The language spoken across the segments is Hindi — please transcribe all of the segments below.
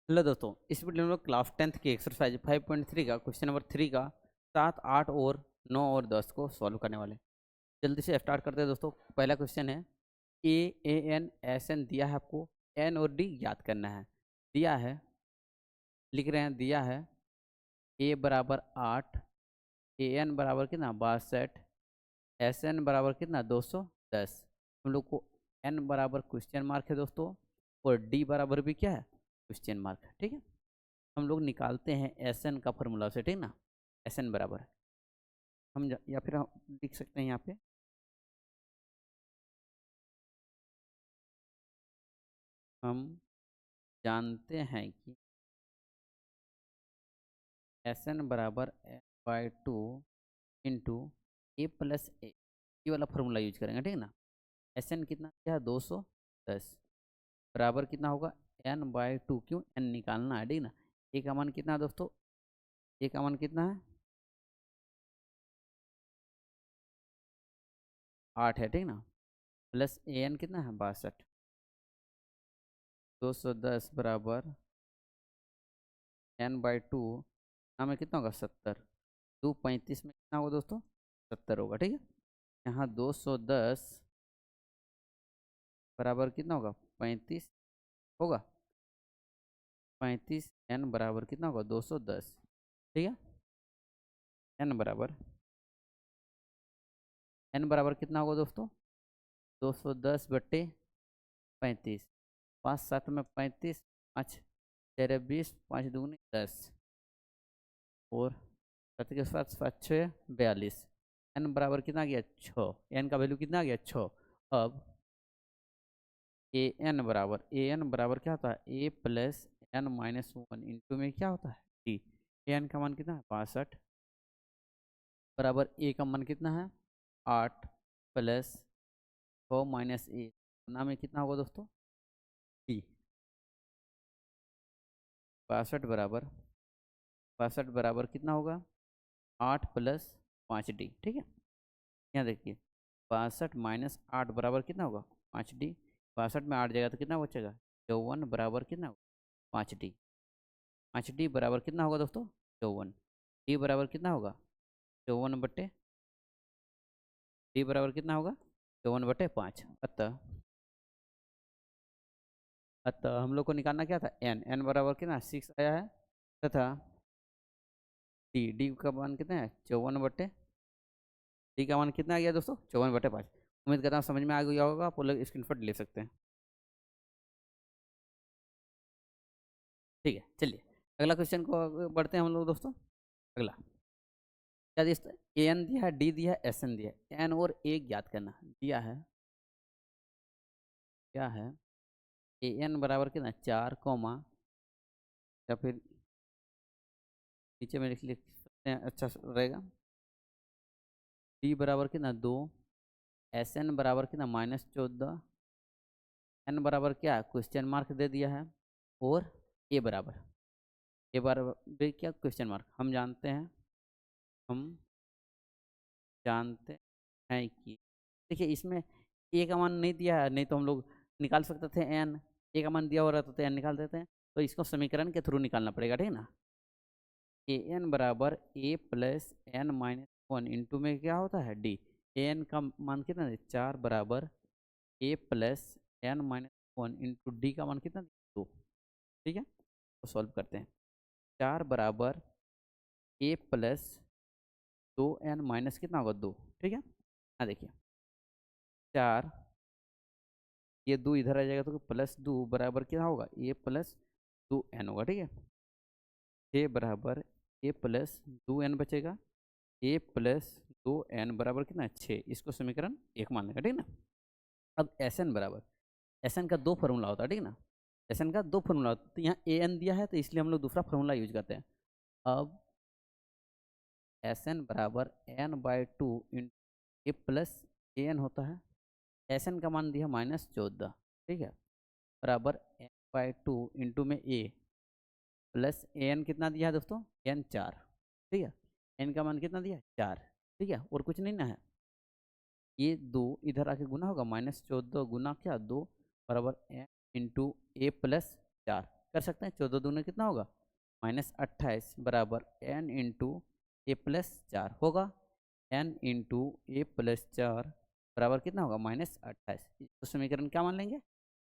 हेलो दोस्तों, इस वीडियो में हम लोग क्लास 10th की एक्सरसाइज 5.3 का क्वेश्चन नंबर 3 का 7, 8 और 9 और 10 को सॉल्व करने वाले हैं। जल्दी से स्टार्ट करते हैं दोस्तों। पहला क्वेश्चन है एन दिया है आपको, एन और डी याद करना है। दिया है, लिख रहे हैं, दिया है ए बराबर 8, ए एन बराबर कितना 62, एस एन बराबर कितना 210। हम लोग को एन बराबर क्वेश्चन मार्क है दोस्तों, और डी बराबर भी क्या है, क्वेश्चन मार्क है। ठीक है, हम लोग निकालते हैं एस एन का फॉर्मूला से। ठीक ना, एस एन बराबर हम या फिर हम लिख सकते हैं यहाँ पे, हम जानते हैं कि एस एन बराबर N by two into A plus A, ये वाला फॉर्मूला यूज करेंगे। ठीक है ना, एस एन कितना क्या 210 बराबर कितना होगा एन बाई टू, क्यों एन निकालना है। ठीक ना, ए का मान कितना है दोस्तों, ए का मान कितना है 8 है। ठीक ना, प्लस ए एन कितना है 62, 210 बराबर एन बाई टू में कितना होगा 70, 235 में कितना होगा दोस्तों 70 होगा। ठीक है, यहाँ 210 बराबर कितना होगा 35 होगा, 35 एन बराबर कितना होगा 210। ठीक है, एन बराबर कितना होगा दोस्तों 210 बट्टे 35, 5 7 में 35, 5 तेरह 20, 5 दूनी 10 और 7 के साथ 7 6 42। एन बराबर कितना गया 6, एन का वैल्यू कितना गया 6। अब ए एन बराबर क्या होता है A plus N minus one into में क्या होता है डी। ए एन का मान कितना है 62 बराबर ए का मान कितना है 8 प्लस 6 माइनस ए ना में कितना होगा दोस्तों डी। 62 बराबर कितना होगा 8 प्लस 5 डी। ठीक है, यहाँ देखिए 62 माइनस 8 बराबर कितना होगा 5 डी। 62 में 8 जाएगा तो कितना बचेगा 54 बराबर कितना होगा 5 डी। 5 डी बराबर कितना होगा दोस्तों 54। डी बराबर कितना होगा 54 बट्टे, डी बराबर कितना होगा 54/5। अतः हम लोग को निकालना क्या था एन, एन बराबर कितना 6 आया है, तथा डी का मान कितना है 54/, डी का मान कितना आ गया दोस्तों 54/5। उम्मीद करता हूँ समझ में आ गया होगा, आप लोग स्क्रीनशॉट ले सकते हैं। ठीक है, चलिए अगला क्वेश्चन को आगे बढ़ते हैं हम लोग दोस्तों। अगला क्या दिया, ए एन दिया है, डी दिया है, एस एन दिया है, एन और ए ज्ञात करना दिया है। क्या है ए एन बराबर कितना 4 कॉमा, या फिर नीचे में लिख सकते हैं, अच्छा रहेगा। डी बराबर कितना 2, एस एन बराबर कितना -14, एन बराबर क्या क्वेश्चन मार्क दे दिया है, और ए बराबर क्या क्वेश्चन मार्क। हम जानते हैं कि, देखिए इसमें ए का मान नहीं दिया है, नहीं तो हम लोग निकाल सकते थे एन। ए का मान दिया हो रहा था तो एन निकाल देते हैं, तो इसको समीकरण के थ्रू निकालना पड़ेगा। ठीक है ना, ए एन बराबर A plus N minus one into में क्या होता है डी। ए एन का मान कितना है 4 बराबर A plus N minus one into D का मान कितना 2। ठीक है, तो सॉल्व करते हैं। 4 बराबर ए प्लस 2 एन माइनस कितना होगा 2। ठीक है, हाँ देखिए 4, ये 2 इधर आ जाएगा तो प्लस 2 बराबर क्या होगा ए प्लस 2 एन होगा। ठीक है, 6 बराबर ए प्लस 2 एन बचेगा, ए प्लस 2 एन बराबर कितना 6। इसको समीकरण 1 मान लेगा। ठीक है ना, अब एस एन बराबर, एस एन का 2 फॉर्मूला होता है। ठीक है ना, एस एन का 2 फॉर्मूला होता है, तो यहाँ ए एन दिया है तो इसलिए हम लोग दूसरा फॉर्मूला यूज करते हैं। अब एस एन बराबर N by two into A plus a N होता है, एस एन का मान दिया -14। ठीक है, बराबर एन बाई टू इंटू में ए प्लस ए एन कितना दिया है दोस्तों एन 4। ठीक है, एन का मान कितना दिया है 4। ठीक है, और कुछ नहीं ना है, ये 2 इधर आके गुना होगा, -14 गुना क्या 2 बराबर एन इंटू ए प्लस 4। कर सकते हैं। 14 दूनी कितना होगा, -28 बराबर n इंटू ए प्लस 4 होगा। n इंटू ए प्लस 4 बराबर कितना होगा, -28। तो समीकरण क्या मान लेंगे,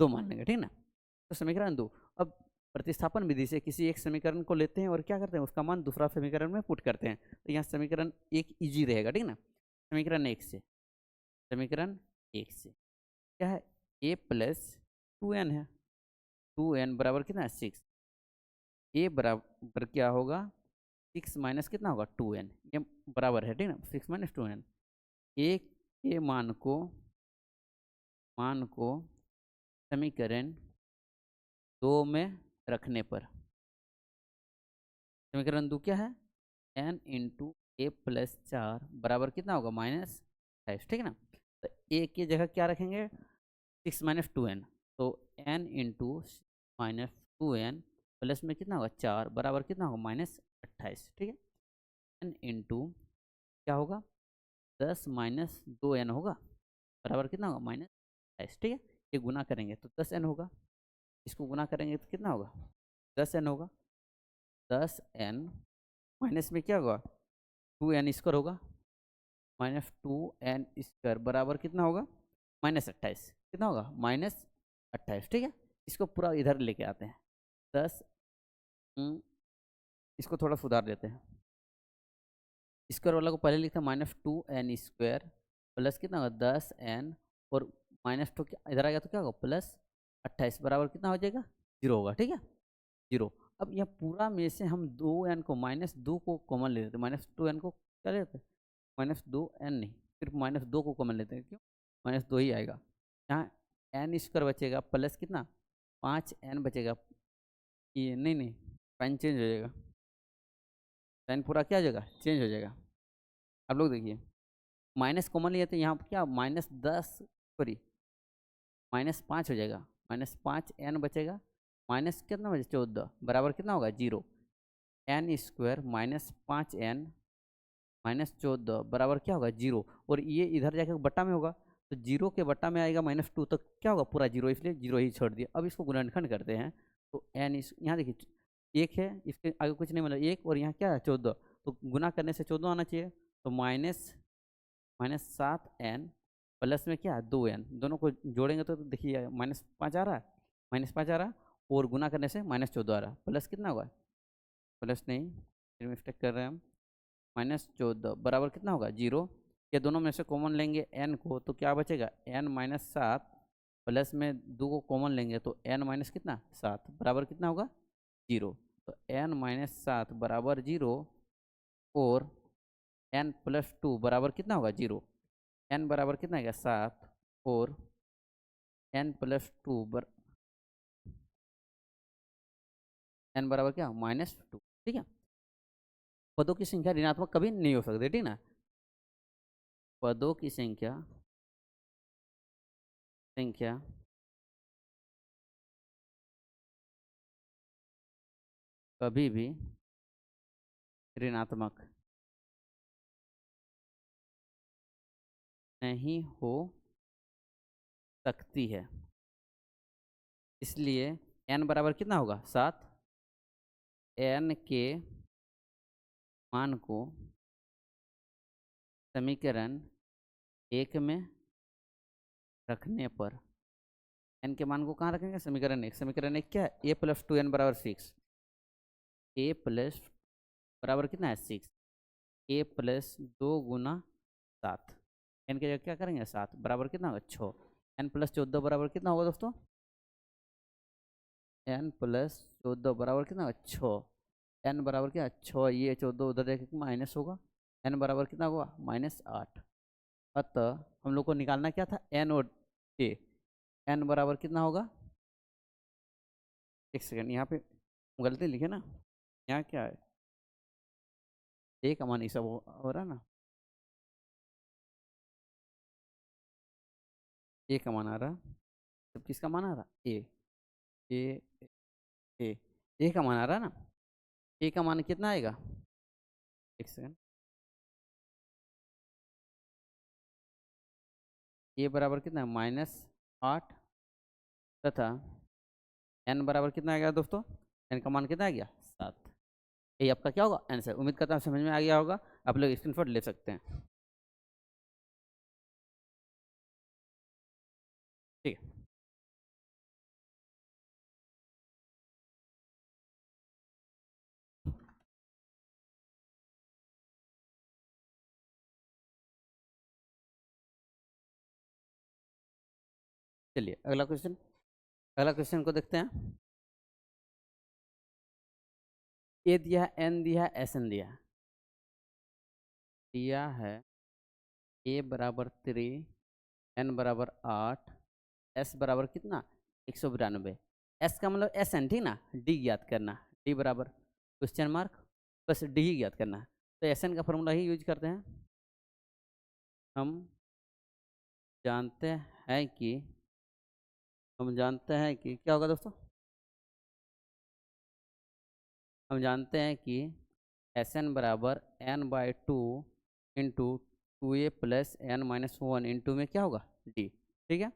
2 मान लेंगे, ठीक ना। तो समीकरण 2। अब प्रतिस्थापन विधि से किसी एक समीकरण को लेते हैं और क्या करते हैं, उसका मान दूसरा समीकरण में पुट करते हैं। तो यहाँ समीकरण 1 इजी रहेगा, ठीक ना। समीकरण 1 से, समीकरण 1 से क्या है, a प्लस 2n है। 2n बराबर कितना है, 6। a बराबर क्या होगा, 6 माइनस कितना होगा, 2n। ये बराबर है, ठीक ना, 6 माइनस 2n। a के मान को समीकरण 2 में रखने पर समीकरण 2 क्या है, n इंटू ए प्लस 4 बराबर कितना होगा, -5, ठीक है ना। तो a की जगह क्या रखेंगे, 6 माइनस 2n। तो n इंटू -2n प्लस में कितना होगा, 4 बराबर कितना होगा, -28, ठीक है। n इंटू क्या होगा, 10 माइनस 2n होगा, बराबर कितना होगा, -28, ठीक है। ये गुना करेंगे तो 10n होगा, इसको गुना करेंगे तो कितना होगा, 10n होगा। 10n माइनस में क्या होगा, 2n स्क्वायर होगा, -2n स्क्वायर बराबर कितना होगा, -28। कितना होगा, -28, ठीक है। इसको पूरा इधर लेके आते हैं। 10 इसको थोड़ा सुधार देते हैं। स्क्वायर वाला को पहले लिखते हैं, -2n स्क्वायर प्लस कितना होगा, 10n और -2 इधर आ गया तो क्या होगा, +28 बराबर कितना हो जाएगा, 0 होगा, ठीक है, 0। अब यह पूरा में से हम 2n को -2 को कॉमन ले लेते हैं। -2n को क्या लेते हैं, -2n नहीं, सिर्फ -2 को कॉमन लेते हैं, क्यों, -2 ही आएगा। यहाँ n स्क्वायर बचेगा प्लस कितना, 5n बचेगा। ये नहीं नहीं, साइन चेंज हो जाएगा, साइन पूरा क्या हो जाएगा, चेंज हो जाएगा। आप लोग देखिए, माइनस कॉमन लिए तो यहाँ पर क्या, -10 सॉरी -5 हो जाएगा, -5n बचेगा, माइनस कितना बचे, 14 बराबर कितना होगा, 0। n स्क्वायर -5n -14 बराबर क्या होगा, 0। और ये इधर जाकर बट्टा में होगा, तो 0 के बट्टा में आएगा -2, तो क्या होगा, पूरा 0, इसलिए 0 ही छोड़ दिया। अब इसको गुणनखंड करते हैं, तो n इस यहाँ देखिए 1 है, इसके आगे कुछ नहीं, मतलब 1, और यहाँ क्या है, 14, तो गुना करने से 14 आना चाहिए। तो -7n प्लस में क्या है, 2n, दोनों को जोड़ेंगे तो देखिए -5 आ रहा है, -5 आ रहा है, और गुना करने से -14 आ रहा है, प्लस कितना होगा, प्लस नहीं, फिर मिस्टेक कर रहे हैं हम, -14 बराबर कितना होगा, 0। ये दोनों में से कॉमन लेंगे n को, तो क्या बचेगा, n-7 प्लस में 2 को कॉमन लेंगे तो n माइनस कितना, 7 बराबर कितना होगा, 0। तो n-7 बराबर 0, और n+2 बराबर कितना होगा, 0। n बराबर कितना है, 7, और n+2 n बराबर क्या, -2, ठीक है। पदों की संख्या ऋणात्मक कभी नहीं हो सकती, ठीक ना। पदों की संख्या कभी भी ऋणात्मक नहीं हो सकती है, इसलिए n बराबर कितना होगा, 7। n के मान को समीकरण 1 में रखने पर, n के मान को कहाँ रखेंगे, समीकरण 1। समीकरण 1 क्या है, a+2n बराबर 6। a प्लस बराबर कितना है, 6। a प्लस 2 गुना 7, n की जगह क्या करेंगे, 7 बराबर कितना होगा, 6। n+14 बराबर कितना होगा दोस्तों, n+14 बराबर कितना होगा, 6। n बराबर क्या, 6, ये 14 उधर जाके माइनस होगा, n बराबर कितना होगा, -8। अतः हम लोग को निकालना क्या था, n और a। n बराबर कितना होगा, एक सेकंड, यहाँ पे गलती लिखे ना, यहाँ क्या है, a का मान ये सब हो रहा है ना, a का मान आ रहा, सब किसका मान आ रहा, a a a का मान आ रहा है ना। a का मान कितना आएगा, एक सेकंड, a बराबर कितना है, -8 तथा n बराबर कितना आ गया दोस्तों, n का मान कितना आ गया 7। ये आपका क्या होगा आंसर। उम्मीद करता हूँ समझ में आ गया होगा, आप लोग स्क्रीनशॉट ले सकते हैं। ठीक है, चलिए अगला क्वेश्चन, अगला क्वेश्चन को देखते हैं। ए दिया है, एन दिया है, एस एन दिया है। ए बराबर 3, एन बराबर 8, एस बराबर कितना 192। एस का मतलब एस एन, ठीक ना। डी ज्ञात करना, डी बराबर क्वेश्चन मार्क, बस डी ही ज्ञात करना है। तो एस एन का फॉर्मूला ही यूज करते हैं। हम जानते हैं कि हम जानते हैं कि क्या होगा दोस्तों, हम जानते हैं कि एस एन बराबर N by 2 into 2a plus N minus 1 into में क्या होगा डी। ठीक है,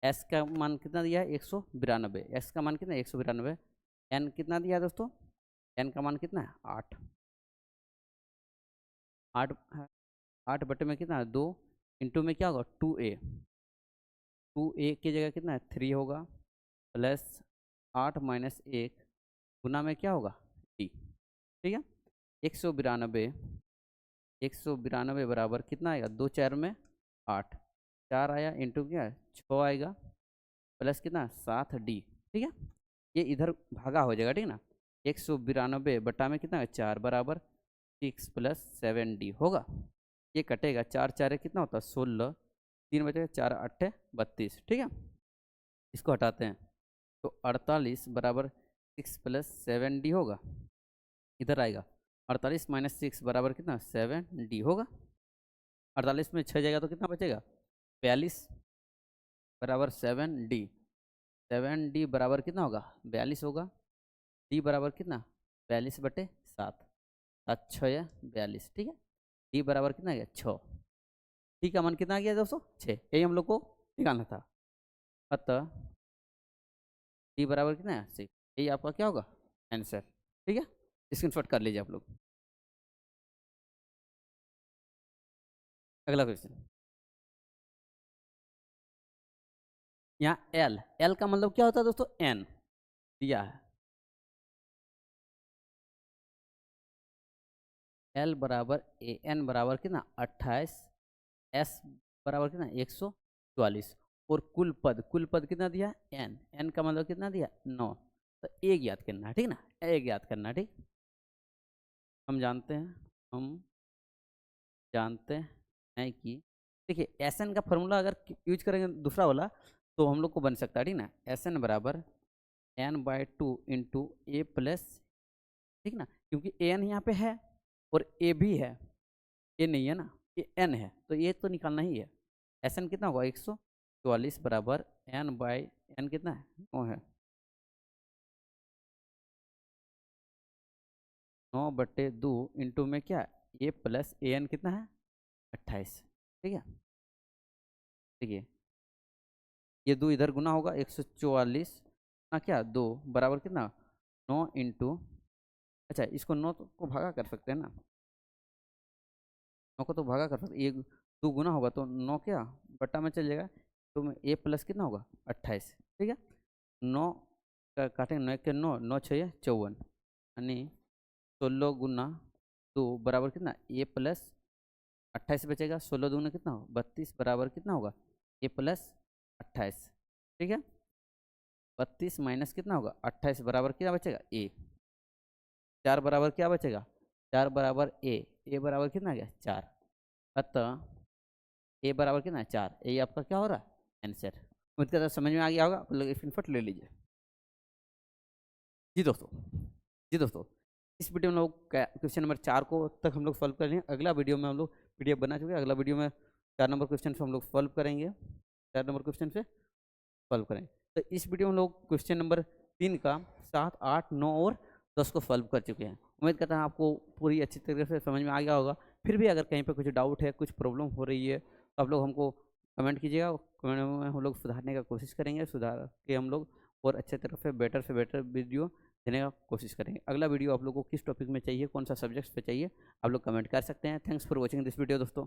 एस का मान कितना दिया है 192, एस का मान कितना है 192, एन कितना दिया है दोस्तों, एन का मान कितना है 8, 8 8 बटे में कितना है 2 इंटू में क्या होगा 2a, 2a की जगह कितना है 3 होगा, प्लस 8 माइनस 1 गुना में क्या होगा डी। ठीक है, 192, 192 बराबर कितना आएगा, 2 4 में 8, 4 आया इंटू क्या है 6 आएगा, प्लस कितना 7 डी। ठीक है, ये इधर भागा हो जाएगा, ठीक ना। 192 बटा में कितना है 4 बराबर 6 प्लस 7 डी होगा। ये कटेगा, 4 4 कितना होता है 16, 3 बचेगा 4 8 32। ठीक है, इसको हटाते हैं तो 48 बराबर 6 प्लस 7 डी होगा। इधर आएगा 48 माइनस 6 बराबर कितना 7 डी होगा। 48 में 6 जाएगा तो कितना बचेगा 42 बराबर 7 डी। 7 डी बराबर कितना होगा 42 होगा। डी बराबर कितना 42 बटे 7, 7 6 या 42। ठीक है, डी बराबर कितना आ गया 6। डी का मान कितना आ गया दोस्तों 6, यही हम लोग को निकालना था। अतः डी बराबर कितना है 6, यही आपका क्या होगा आंसर। ठीक है, स्क्रीनशॉट कर लीजिए आप लोग। अगला क्वेश्चन, यहाँ एल, एल का मतलब क्या होता है दोस्तों एन दिया है। एल बराबर ए एन बराबर कितना 28, एस बराबर कितना 144, और कुल पद कितना दिया एन, एन का मतलब कितना दिया 9। तो ए ज्ञात करना है, ठीक ना, ए ज्ञात करना है। ठीक, हम जानते हैं, हम जानते हैं कि देखिए एस एन का फॉर्मूला अगर यूज करेंगे दूसरा वाला तो हम लोग को बन सकता है, ठीक ना। एस एन बराबर N by 2 into A plus, ठीक ना, क्योंकि ए एन यहाँ पे है और ए भी है, ए नहीं है ना, ये एन है तो ये तो निकालना ही है। एस एन कितना होगा 144 बराबर एन बाई एन कितना है 9 है, 9/2 इंटू में क्या ए प्लस ए एन कितना है 28। ठीक है, देखिए ये 2 इधर गुना होगा 144 ना क्या 2 बराबर कितना 9 इंटू, अच्छा इसको 9 को भागा कर सकते हैं ना, 9 को तो भागा कर सकते, ये 2 गुना होगा तो 9 क्या बट्टा में चल जाएगा, तो में ए प्लस कितना होगा 28। ठीक है, 9 का काटेंगे 9 के 9, 9 6 54, यानी 16 गुना 2 बराबर कितना ए प्लस 28 बचेगा, 16 दूना कितना होगा 32 बराबर कितना होगा ए प्लस 28। ठीक है, 32 माइनस कितना होगा 28 बराबर क्या बचेगा ए, 4 बराबर क्या बचेगा 4 बराबर ए बराबर कितना आ गया 4। अतः ए बराबर कितना है 4, ये आपका क्या हो रहा है आंसर। उम्मीद करता समझ में आ गया होगा, आप लोग स्क्रीनशॉट ले लीजिए। जी दोस्तों, जी दोस्तों, इस वीडियो में हम लोग क्वेश्चन नंबर 4 को तक हम लोग सॉल्व कर रहे हैं। अगला वीडियो में हम लोग पीडीएफ बना चुके हैं, अगला वीडियो में 4 नंबर क्वेश्चन से हम लोग सॉल्व करेंगे, 4 नंबर क्वेश्चन से सॉल्व करेंगे। तो इस वीडियो में हम लोग क्वेश्चन नंबर 3 का 7 8 9 और 10 को सॉल्व कर चुके हैं। उम्मीद करता हूँ आपको पूरी अच्छी तरीके से समझ में आ गया होगा। फिर भी अगर कहीं पर कुछ डाउट है, कुछ प्रॉब्लम हो रही है तो आप लोग हमको कमेंट कीजिएगा, कमेंट में हम लोग सुधारने का कोशिश करेंगे, सुधार के हम लोग और अच्छे तरह से बेटर वीडियो देने का कोशिश करेंगे। अगला वीडियो आप लोगों को किस टॉपिक में चाहिए, कौन सा सब्जेक्ट पे चाहिए, आप लोग कमेंट कर सकते हैं। Thanks for watching this video दोस्तों।